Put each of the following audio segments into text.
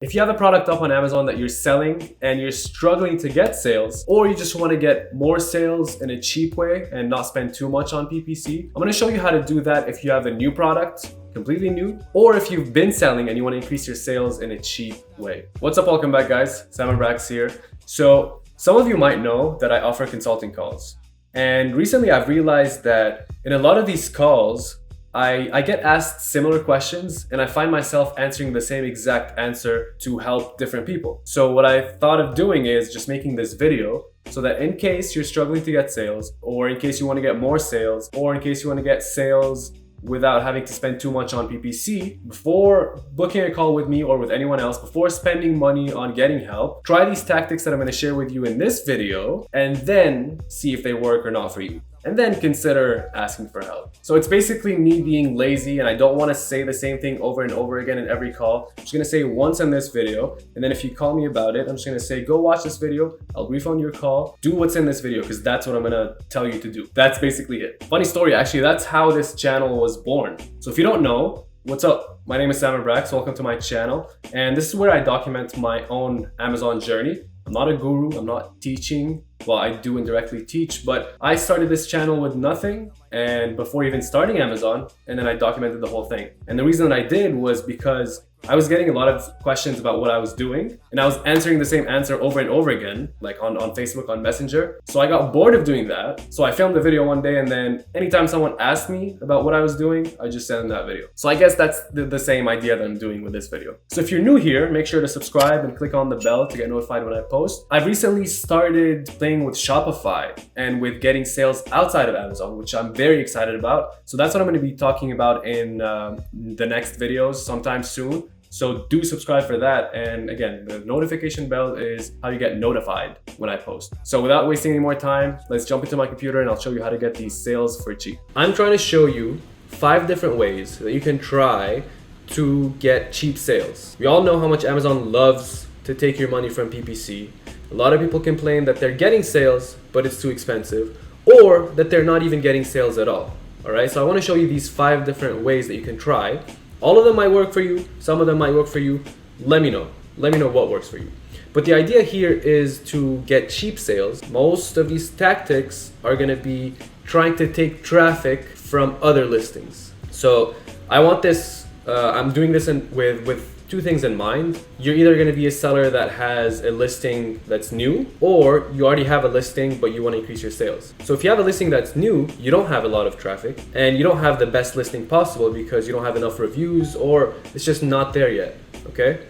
If you have a product up on Amazon that you're selling and you're struggling to get sales, or you just want to get more sales in a cheap way and not spend too much on PPC, I'm going to show you how to do that if you have a new product, completely new, or if you've been selling and you want to increase your sales in a cheap way. What's up? Welcome back, guys. Brax here. So some of you might know that I offer consulting calls. And recently I've realized that in a lot of these calls, I get asked similar questions and I find myself answering the same exact answer to help different people. So what I thought of doing is just making this video so that in case you're struggling to get sales, or in case you want to get more sales, or in case you want to get sales without having to spend too much on PPC, before booking a call with me or with anyone else, before spending money on getting help, try these tactics that I'm going to share with you in this video and then see if they work or not for you. And then consider asking for help. So it's basically me being lazy and I don't want to say the same thing over and over again in every call. I'm just going to say once in this video, and then if you call me about it, I'm just going to say, go watch this video, I'll brief on your call, do what's in this video, because that's what I'm going to tell you to do. That's basically it. Funny story, actually, that's how this channel was born. So if you don't know, what's up? My name is Brax, welcome to my channel. And this is where I document my own Amazon journey. I'm not a guru, I'm not teaching. Well, I do indirectly teach, but I started this channel with nothing and before even starting Amazon, and then I documented the whole thing. And the reason that I did was because I was getting a lot of questions about what I was doing and I was answering the same answer over and over again, like on Facebook, on Messenger. So I got bored of doing that. So I filmed the video one day, and then anytime someone asked me about what I was doing, I just sent them that video. So I guess that's the same idea that I'm doing with this video. So if you're new here, make sure to subscribe and click on the bell to get notified when I post. I've recently started playing with Shopify and with getting sales outside of Amazon, which I'm very excited about. So that's what I'm going to be talking about in the next videos sometime soon. So do subscribe for that. And again, the notification bell is how you get notified when I post. So without wasting any more time, let's jump into my computer and I'll show you how to get these sales for cheap. I'm trying to show you 5 different ways that you can try to get cheap sales. We all know how much Amazon loves to take your money from PPC. A lot of people complain that they're getting sales, but it's too expensive, or that they're not even getting sales at all. All right, so I want to show you these 5 different ways that you can try. All of them might work for you, some of them might work for you. Let me know what works for you. But the idea here is to get cheap sales. Most of these tactics are going to be trying to take traffic from other listings. So I want this, I'm doing this with 2 things in mind. You're either going to be a seller that has a listing that's new, or you already have a listing but you want to increase your sales. So if you have a listing that's new, you don't have a lot of traffic and you don't have the best listing possible because you don't have enough reviews, or it's just not there yet, okay?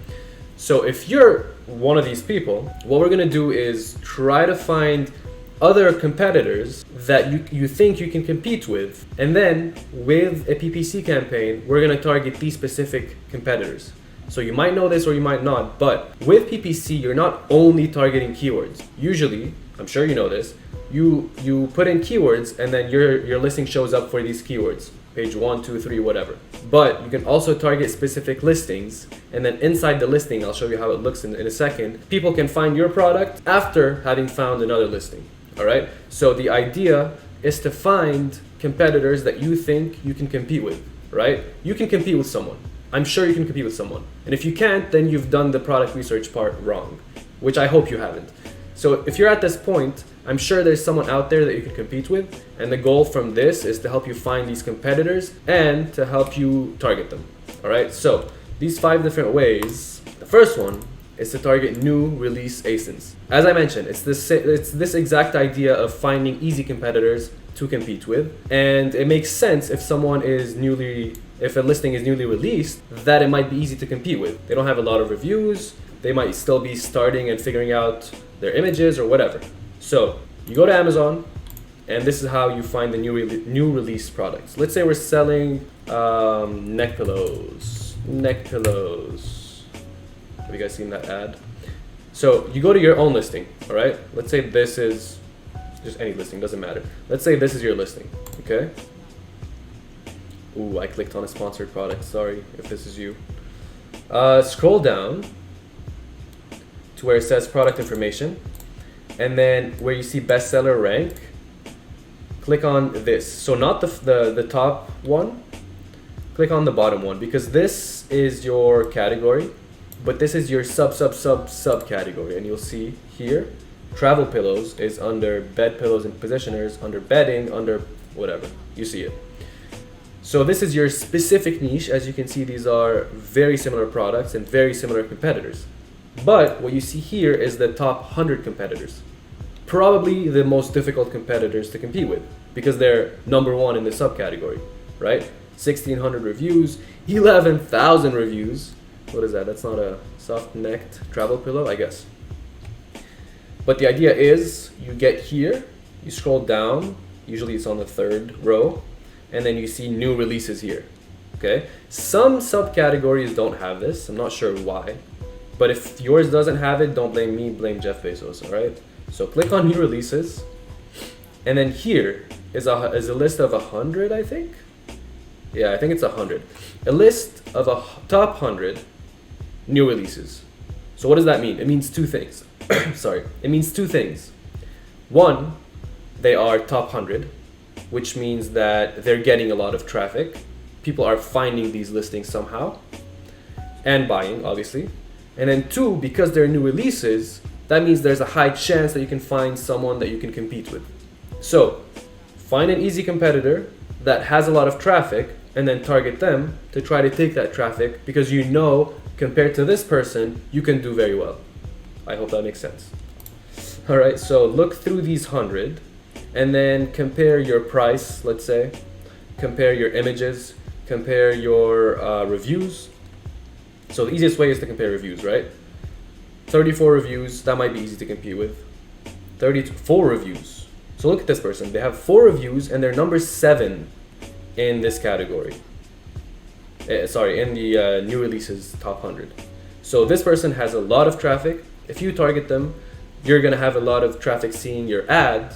So if you're one of these people, what we're going to do is try to find other competitors that you think you can compete with, and then with a PPC campaign, we're going to target these specific competitors. So you might know this or you might not, but with PPC, you're not only targeting keywords. Usually, I'm sure you know this, you put in keywords and then your listing shows up for these keywords, page 1, 2, 3, whatever. But you can also target specific listings, and then inside the listing, I'll show you how it looks in a second, people can find your product after having found another listing, all right? So the idea is to find competitors that you think you can compete with, right? You can compete with someone. I'm sure you can compete with someone. And if you can't, then you've done the product research part wrong, which I hope you haven't. So if you're at this point, I'm sure there's someone out there that you can compete with. And the goal from this is to help you find these competitors and to help you target them. All right, so these 5 different ways. The first one is to target new release ASINs. As I mentioned, it's this exact idea of finding easy competitors to compete with. And it makes sense if if a listing is newly released, that it might be easy to compete with. They don't have a lot of reviews. They might still be starting and figuring out their images or whatever. So you go to Amazon, and this is how you find the new release products. Let's say we're selling neck pillows. Have you guys seen that ad? So you go to your own listing, all right? Let's say this is just any listing, doesn't matter. Let's say this is your listing, okay? Ooh, I clicked on a sponsored product. Sorry if this is you. Scroll down to where it says product information, and then where you see bestseller rank, click on this. So not the top one, click on the bottom one, because this is your category, but this is your subcategory, and you'll see here, travel pillows is under bed pillows and positioners, under bedding, under whatever, you see it. So this is your specific niche. As you can see, these are very similar products and very similar competitors. But what you see here is the top 100 competitors. Probably the most difficult competitors to compete with because they're number one in the subcategory, right? 1,600 reviews, 11,000 reviews. What is that? That's not a soft-necked travel pillow, I guess. But the idea is you get here, you scroll down, usually it's on the third row, and then you see new releases here, okay? Some subcategories don't have this, I'm not sure why, but if yours doesn't have it, don't blame me, blame Jeff Bezos, all right? So click on new releases, and then here is a list of 100, I think? Yeah, I think it's 100. A list of a top 100 new releases. So what does that mean? It means two things. Sorry, it means two things. One, they are top 100, which means that they're getting a lot of traffic. People are finding these listings somehow and buying, obviously. And then two, because they're new releases, that means there's a high chance that you can find someone that you can compete with. So find an easy competitor that has a lot of traffic and then target them to try to take that traffic because you know compared to this person, you can do very well. I hope that makes sense. All right, so look through these 100 and then compare your price, let's say, compare your images, compare your reviews. So the easiest way is to compare reviews, right? 34 reviews, that might be easy to compete with. 34 reviews. So look at this person, they have 4 reviews and they're number 7 in this category. In the new releases top 100. So this person has a lot of traffic. If you target them, you're gonna have a lot of traffic seeing your ad.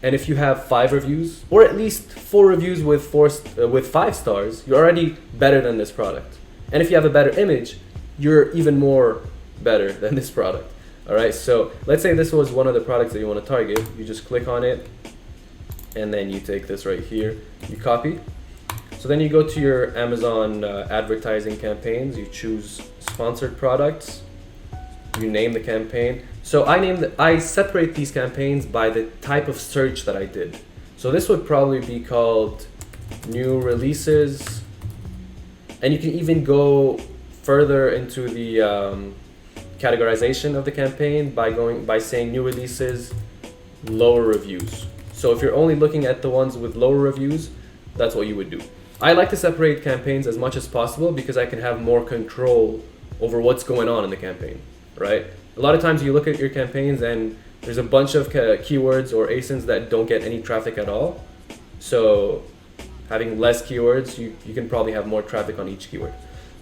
And if you have 5 reviews, or at least 4 reviews with 5 stars, you're already better than this product. And if you have a better image, you're even more better than this product. All right, so let's say this was one of the products that you want to target. You just click on it, and then you take this right here, you copy. So then you go to your Amazon advertising campaigns, you choose sponsored products, you name the campaign. So I separate these campaigns by the type of search that I did. So this would probably be called new releases, and you can even go further into the categorization of the campaign by saying new releases, lower reviews. So if you're only looking at the ones with lower reviews, that's what you would do. I like to separate campaigns as much as possible because I can have more control over what's going on in the campaign, right? A lot of times you look at your campaigns and there's a bunch of keywords or ASINs that don't get any traffic at all. So having less keywords, you can probably have more traffic on each keyword.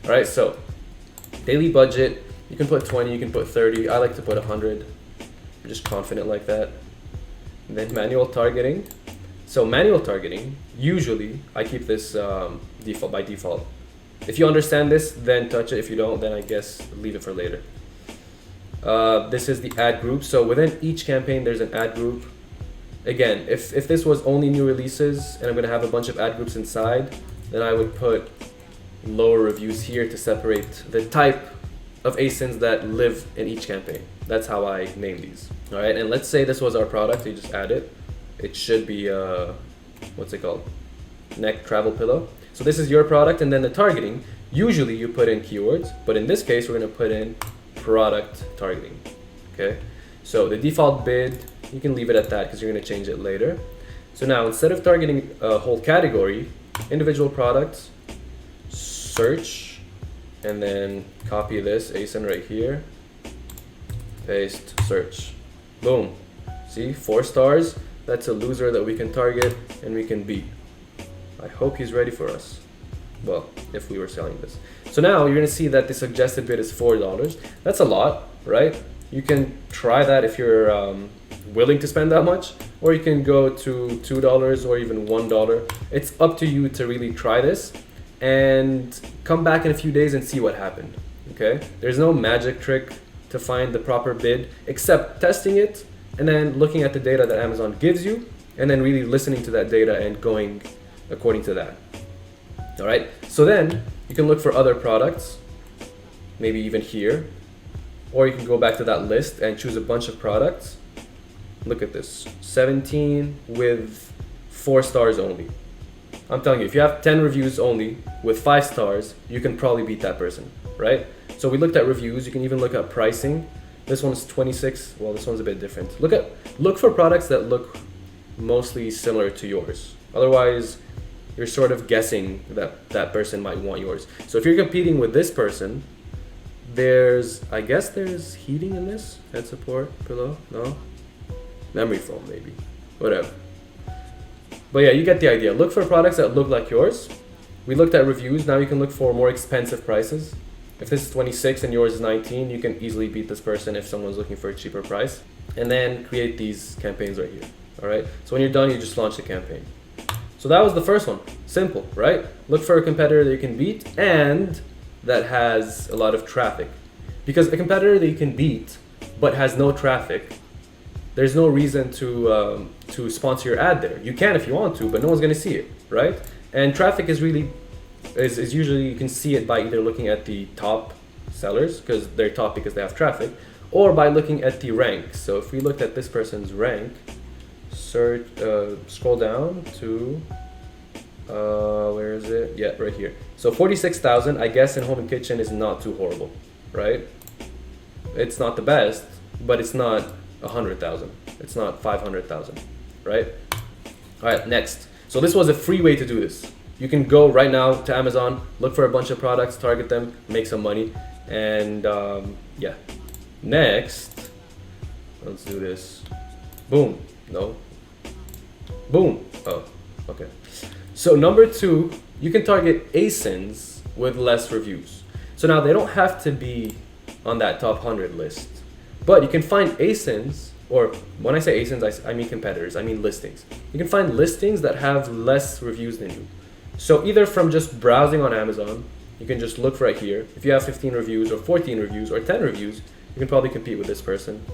All right, so daily budget, you can put 20, you can put 30. I like to put 100. I'm just confident like that. And then manual targeting. So manual targeting, usually I keep this by default. If you understand this, then touch it. If you don't, then I guess leave it for later. This is the ad group. So within each campaign, there's an ad group. Again, if this was only new releases and I'm gonna have a bunch of ad groups inside, then I would put lower reviews here to separate the type of ASINs that live in each campaign. That's how I name these. All right, and let's say this was our product, you just add it. It should be, what's it called? Neck travel pillow. So this is your product, and then the targeting, usually you put in keywords, but in this case, we're gonna put in product targeting, okay? So the default bid, you can leave it at that because you're gonna change it later. So now, instead of targeting a whole category, individual products, search, and then copy this ASIN right here, paste, search, boom. See, 4 stars, that's a loser that we can target and we can beat. I hope he's ready for us. Well, if we were selling this. So now you're gonna see that the suggested bid is $4. That's a lot, right? You can try that if you're willing to spend that much, or you can go to $2 or even $1. It's up to you to really try this and come back in a few days and see what happened, okay? There's no magic trick to find the proper bid except testing it and then looking at the data that Amazon gives you and then really listening to that data and going according to that. All right, so then you can look for other products maybe even here. Or you can go back to that list and choose a bunch of products. Look at this, 17 with 4 stars only. I'm telling you, if you have 10 reviews only with 5 stars, you can probably beat that person, right? So we looked at reviews. You can even look at pricing. This one's 26. Well, this one's a bit different. Look for products that look mostly similar to yours. Otherwise, you're sort of guessing that that person might want yours. So if you're competing with this person, I guess there's heating in this, head support, pillow, no? Memory foam maybe, whatever. But yeah, you get the idea. Look for products that look like yours. We looked at reviews. Now you can look for more expensive prices. If this is 26 and yours is 19, you can easily beat this person if someone's looking for a cheaper price. And then create these campaigns right here, all right? So when you're done, you just launch the campaign. So that was the first one. Simple, right? Look for a competitor that you can beat and that has a lot of traffic. Because a competitor that you can beat but has no traffic, there's no reason to sponsor your ad there. You can if you want to, but no one's gonna see it, right? And traffic is usually, you can see it by either looking at the top sellers, because they're top because they have traffic, or by looking at the rank. So if we looked at this person's rank, scroll down to, where is it? Yeah, right here. So 46,000, I guess in home and kitchen is not too horrible, right? It's not the best, but it's not 100,000. It's not 500,000, right? All right, next. So this was a free way to do this. You can go right now to Amazon, look for a bunch of products, target them, make some money, and yeah. Next, let's do this. Boom. No. Boom. Oh, okay. So number 2, you can target ASINs with less reviews. So now they don't have to be on that top 100 list, but you can find ASINs, or when I say ASINs, I mean competitors, I mean listings. You can find listings that have less reviews than you. So either from just browsing on Amazon, you can just look right here. If you have 15 reviews or 14 reviews or 10 reviews, you can probably compete with this person.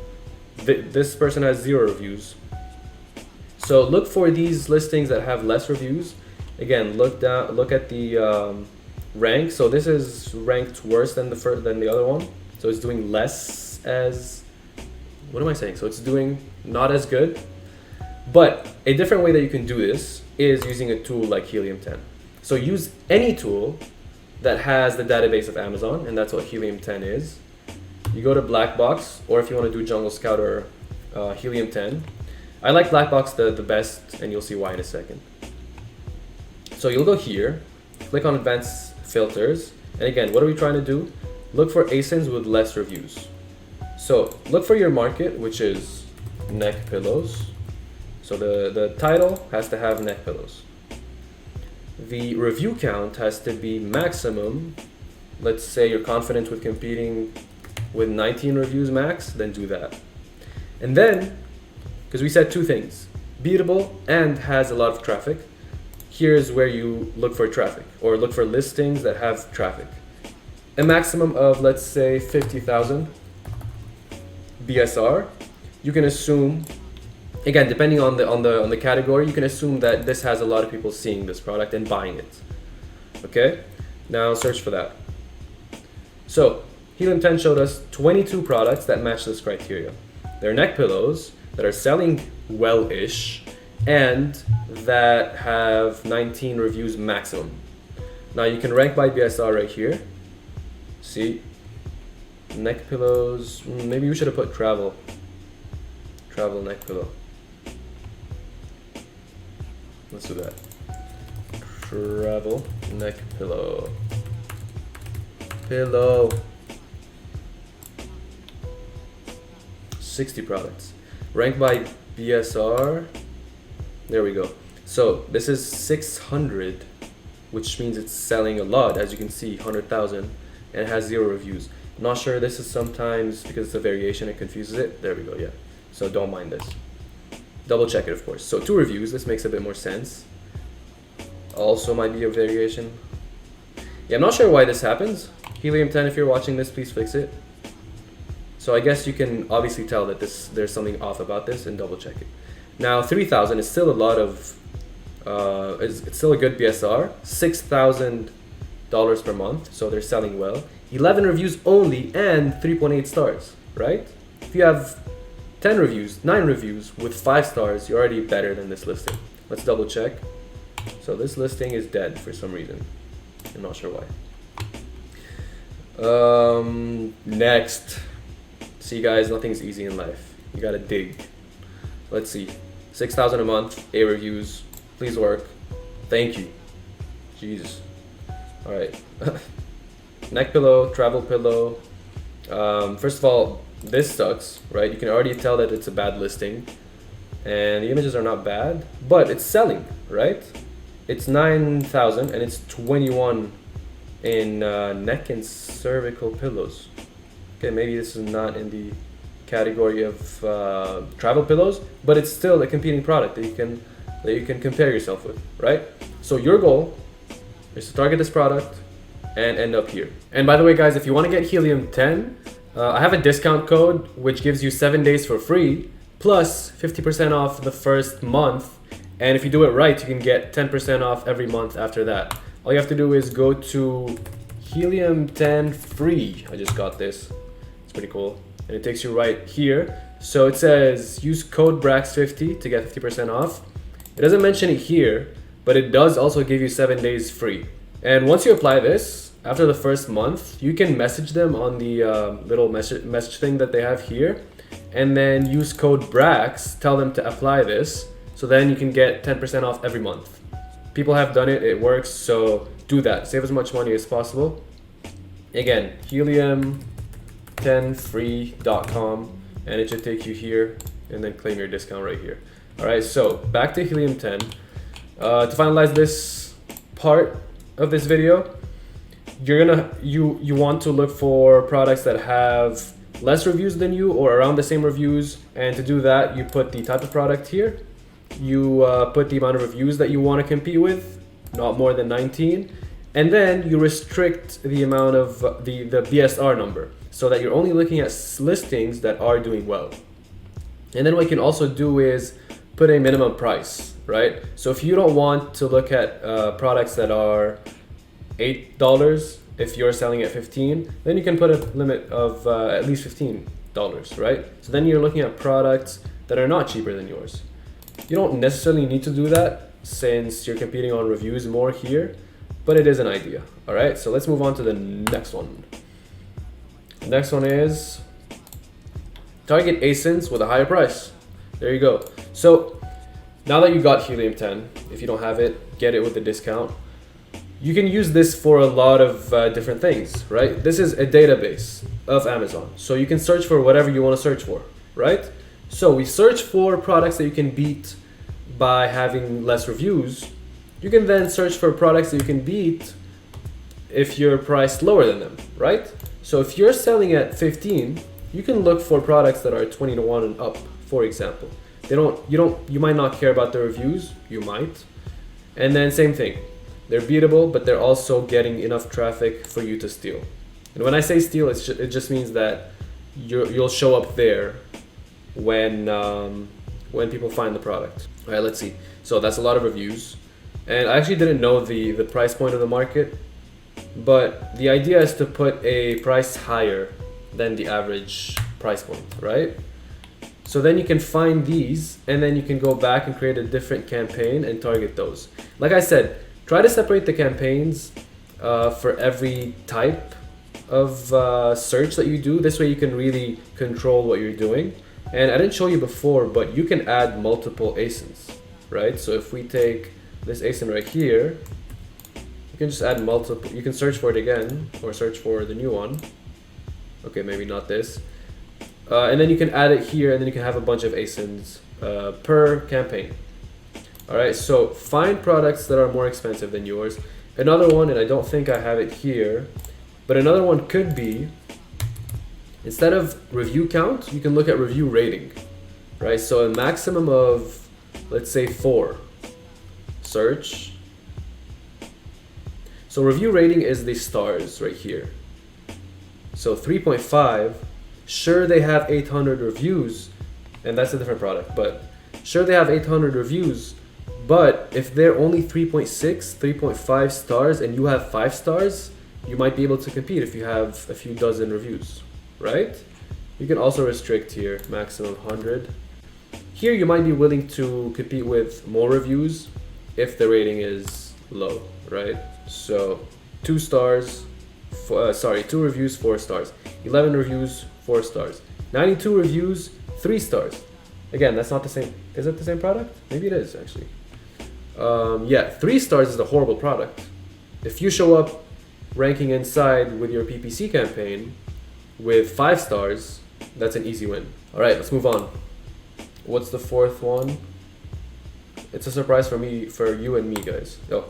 This person has 0 reviews. So look for these listings that have less reviews. Again, look at the rank. So this is ranked worse than the other one. So it's doing less as, what am I saying? So it's doing not as good. But a different way that you can do this is using a tool like Helium 10. So use any tool that has the database of Amazon, and that's what Helium 10 is. You go to Black Box, or if you want to do Jungle Scout or Helium 10. I like Black Box the best, and you'll see why in a second. So you'll go here, click on Advanced Filters, and again, what are we trying to do? Look for ASINs with less reviews. So look for your market, which is neck pillows. So the title has to have neck pillows. The review count has to be maximum. Let's say you're confident with competing with 19 reviews max, then do that. And then, because we said 2 things, beatable and has a lot of traffic, here's where you look for traffic, or look for listings that have traffic. A maximum of, let's say, 50,000 BSR. You can assume, again, depending on the category, you can assume that this has a lot of people seeing this product and buying it. Okay, now search for that. So Helium 10 showed us 22 products that match this criteria. They're neck pillows that are selling well-ish and that have 19 reviews maximum. Now you can rank by BSR right here. See, neck pillows, maybe we should have put travel neck pillow. Let's do that. Travel neck pillow. 60 products. Ranked by BSR. There we go. So this is 600, which means it's selling a lot. As you can see, 100,000, and it has 0 reviews. I'm not sure, this is sometimes, because it's a variation, it confuses it. There we go, yeah. So don't mind this. Double check it, of course. So 2 reviews, this makes a bit more sense. Also might be a variation. Yeah, I'm not sure why this happens. Helium 10, if you're watching this, please fix it. So I guess you can obviously tell that there's something off about this and double check it. Now 3,000 is still a lot of, it's still a good BSR. $6,000 per month, so they're selling well. 11 reviews only and 3.8 stars, right? If you have 10 reviews, 9 reviews with 5 stars, you're already better than this listing. Let's double check. So this listing is dead for some reason. I'm not sure why. Next. See guys, nothing's easy in life. You gotta dig. Let's see. 6,000 a month, 8 reviews. Please work. Thank you. Jesus. Alright. Neck pillow, travel pillow. First of all, this sucks, right? You can already tell that it's a bad listing. And the images are not bad, but it's selling, right? It's 9,000 and it's 21 in neck and cervical pillows. Okay, maybe this is not in the category of travel pillows, but it's still a competing product that you can compare yourself with, right? So your goal is to target this product and end up here. And by the way, guys, if you want to get Helium 10, I have a discount code which gives you 7 days for free plus 50% off the first month. And if you do it right, you can get 10% off every month after that. All you have to do is go to Helium 10 free. I just got this. It's pretty cool. And it takes you right here. So it says use code Brax50 to get 50% off. It doesn't mention it here, but it does also give you 7 days free. And once you apply this, after the first month, you can message them on the little message thing that they have here. And then use code Brax, tell them to apply this. So then you can get 10% off every month. People have done it, it works, so do that. Save as much money as possible. Again, helium10free.com, and it should take you here, and then claim your discount right here. All right, so back to Helium 10. To finalize this part of this video, you want to look for products that have less reviews than you or around the same reviews, and to do that, you put the type of product here. You put the amount of reviews that you want to compete with, not more than 19, and then you restrict the amount of the BSR number so that you're only looking at listings that are doing well. And then what you can also do is put a minimum price, right? So if you don't want to look at products that are $8, if you're selling at 15, then you can put a limit of at least $15, right? So then you're looking at products that are not cheaper than yours. You don't necessarily need to do that since you're competing on reviews more here, but it is an idea. All right, so let's move on to the next one. The next one is target ASINs with a higher price. There you go. So now that you got Helium 10, if you don't have it, get it with the discount. You can use this for a lot of different things, right? This is a database of Amazon. So you can search for whatever you want to search for, right? So we search for products that you can beat by having less reviews. You can then search for products that you can beat if you're priced lower than them, right? So if you're selling at 15, you can look for products that are 20 to 1 and up, for example. You might not care about the reviews, you might. And then same thing. They're beatable, but they're also getting enough traffic for you to steal. And when I say steal, it just means that you'll show up there when people find the product. All right, let's see. So that's a lot of reviews. And I actually didn't know the price point of the market, but the idea is to put a price higher than the average price point, right? So then you can find these, and then you can go back and create a different campaign and target those. Like I said, try to separate the campaigns for every type of search that you do. This way you can really control what you're doing. And I didn't show you before, but you can add multiple ASINs, right? So if we take this ASIN right here, you can just add multiple. You can search for it again or search for the new one. Okay, maybe not this. And then you can add it here, and then you can have a bunch of ASINs per campaign. All right, so find products that are more expensive than yours. Another one, and I don't think I have it here, but another one could be, instead of review count, you can look at review rating, right? So a maximum of, let's say 4. Search. So review rating is the stars right here. So 3.5, sure they have 800 reviews, and that's a different product, but sure they have 800 reviews, but if they're only 3.6, 3.5 stars and you have 5 stars, you might be able to compete if you have a few dozen reviews, right? You can also restrict here, maximum 100. Here you might be willing to compete with more reviews if the rating is low, right? So 2 stars, 2 reviews, 4 stars. 11 reviews, 4 stars. 92 reviews, 3 stars. Again, that's not the same. Is it the same product? Maybe it is actually. Yeah, 3 stars is a horrible product. If you show up ranking inside with your PPC campaign with 5 stars, that's an easy win. All right, let's move on. What's the 4th one? It's a surprise for me, for you and me, guys. Oh,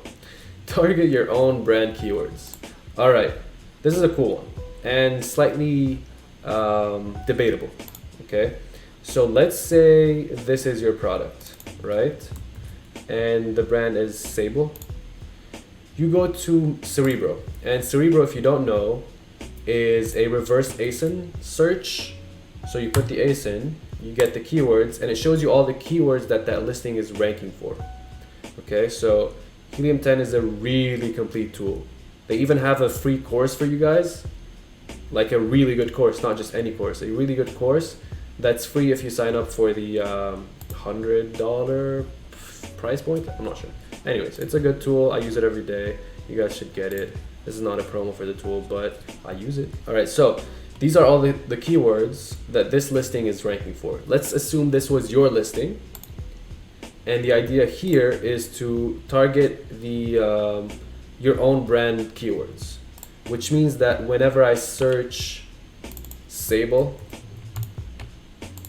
target your own brand keywords. All right, this is a cool one and slightly debatable. Okay, so let's say this is your product, right? And the brand is Sable. You go to Cerebro, and Cerebro, if you don't know, is a reverse ASIN search. So you put the ASIN, you get the keywords, and it shows you all the keywords that that listing is ranking for. Okay, so Helium 10 is a really complete tool. They even have a free course for you guys, like a really good course, not just any course, a really good course that's free if you sign up for the $100 price point. I'm not sure. Anyways, it's a good tool. I use it every day. You guys should get it. This is not a promo for the tool, but I use it. All right, so these are all the keywords that this listing is ranking for. Let's assume this was your listing. And the idea here is to target the your own brand keywords, which means that whenever I search Sable,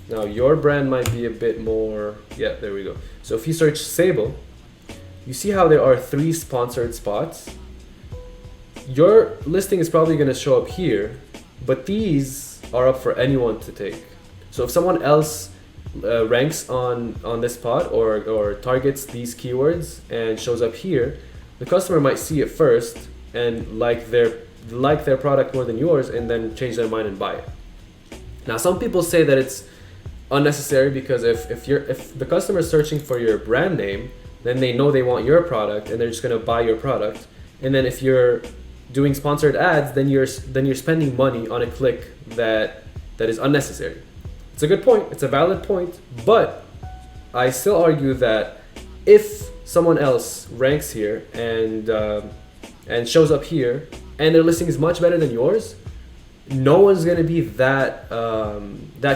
now your brand might be a bit more, yeah, there we go. So if you search Sable, you see how there are 3 sponsored spots. Your listing is probably going to show up here, but these are up for anyone to take. So if someone else ranks on this spot or targets these keywords and shows up here, the customer might see it first and like their product more than yours, and then change their mind and buy it. Now, some people say that it's unnecessary because if the customer is searching for your brand name, then they know they want your product and they're just going to buy your product. And then if you're doing sponsored ads, then you're spending money on a click that is unnecessary. It's a good point. It's a valid point, but I still argue that if someone else ranks here and shows up here and their listing is much better than yours, no one's going to be that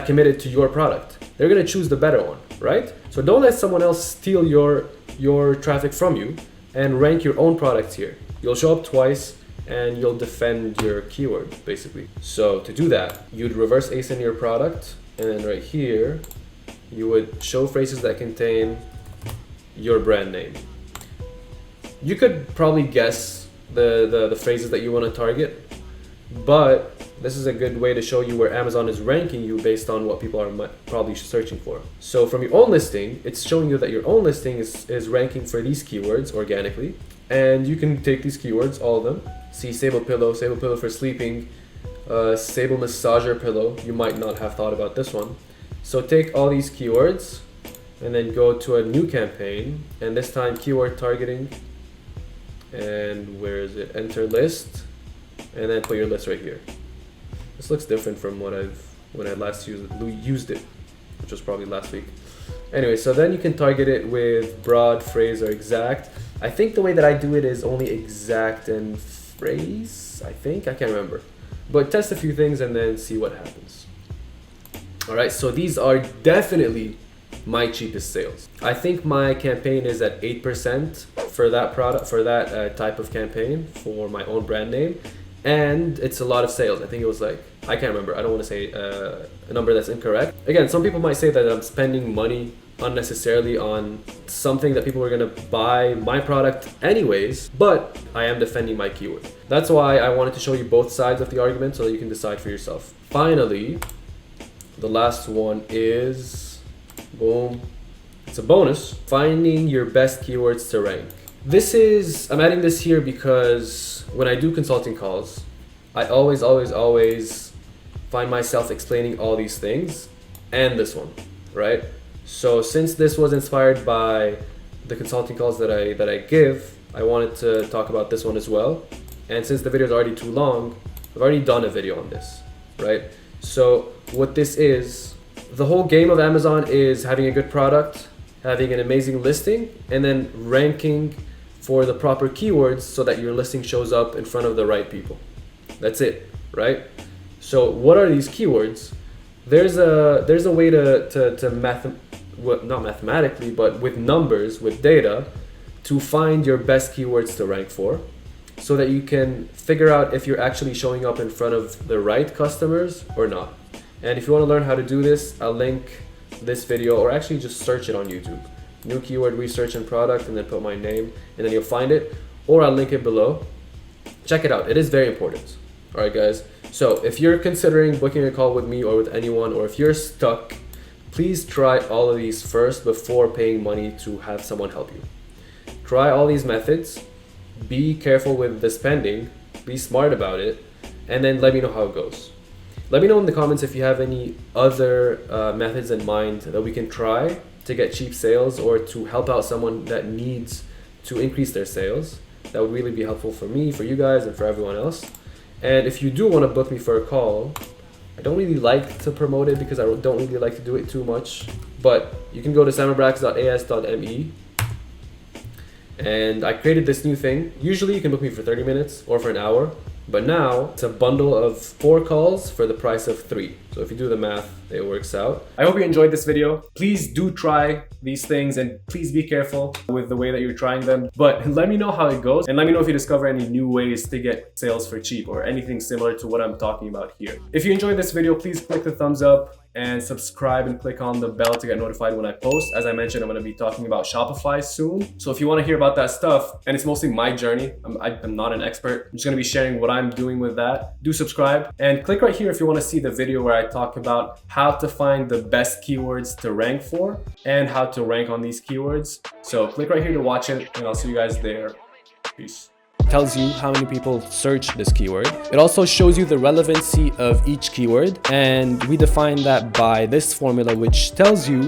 committed to your product. They're going to choose the better one, right? So don't let someone else steal your traffic from you and rank your own products here. You'll show up twice and you'll defend your keyword, basically. So to do that, you'd reverse ASIN your product, and then right here, you would show phrases that contain your brand name. You could probably guess the phrases that you want to target, but this is a good way to show you where Amazon is ranking you based on what people are probably searching for. So from your own listing, it's showing you that your own listing is ranking for these keywords organically, and you can take these keywords, all of them. See Sable Pillow for sleeping, Sable Massager Pillow. You might not have thought about this one. So take all these keywords and then go to a new campaign, and this time keyword targeting, and where is it? Enter list, and then put your list right here. This looks different from when I last used it, which was probably last week. Anyway, so then you can target it with broad, phrase, or exact. I think the way that I do it is only exact and phrase, I can't remember. But test a few things and then see what happens. All right, so these are definitely my cheapest sales. I think my campaign is at 8% for that product, for that type of campaign for my own brand name. And it's a lot of sales. I think it was like, I can't remember. I don't want to say a number that's incorrect. Again, some people might say that I'm spending money unnecessarily on something that people are going to buy my product anyways, but I am defending my keyword. That's why I wanted to show you both sides of the argument so that you can decide for yourself. Finally, the last one is, boom, it's a bonus, finding your best keywords to rank. I'm adding this here because when I do consulting calls, I always find myself explaining all these things and this one, right? So since this was inspired by the consulting calls that I give, I wanted to talk about this one as well. And since the video is already too long, I've already done a video on this, right? So what this is, the whole game of Amazon is having a good product, having an amazing listing, and then ranking for the proper keywords so that your listing shows up in front of the right people. That's it, right? So what are these keywords? There's a way not mathematically, but with numbers, with data, to find your best keywords to rank for, so that you can figure out if you're actually showing up in front of the right customers or not. And if you want to learn how to do this, I'll link this video, or actually just search it on YouTube. New keyword research and product, and then put my name, and then you'll find it, or I'll link it below. Check it out, it is very important. All right, guys. So if you're considering booking a call with me or with anyone, or if you're stuck, please try all of these first before paying money to have someone help you. Try all these methods, be careful with the spending, be smart about it, and then let me know how it goes. Let me know in the comments if you have any other methods in mind that we can try to get cheap sales, or to help out someone that needs to increase their sales. That would really be helpful for me, for you guys, and for everyone else. And if you do want to book me for a call, I don't really like to promote it because I don't really like to do it too much, but you can go to samuelbrax.as.me, and I created this new thing. Usually you can book me for 30 minutes or for an hour, but now it's a bundle of 4 calls for the price of 3. So if you do the math, it works out. I hope you enjoyed this video. Please do try these things, and please be careful with the way that you're trying them. But let me know how it goes, and let me know if you discover any new ways to get sales for cheap, or anything similar to what I'm talking about here. If you enjoyed this video, please click the thumbs up and subscribe, and click on the bell to get notified when I post. As I mentioned, I'm going to be talking about Shopify soon. So if you want to hear about that stuff, and it's mostly my journey, I'm not an expert. I'm just going to be sharing what I'm doing with that. Do subscribe, and click right here if you want to see the video where I talk about how to find the best keywords to rank for and how to rank on these keywords. So click right here to watch it, and I'll see you guys there. Peace. Tells you how many people search this keyword. It also shows you the relevancy of each keyword, and we define that by this formula, which tells you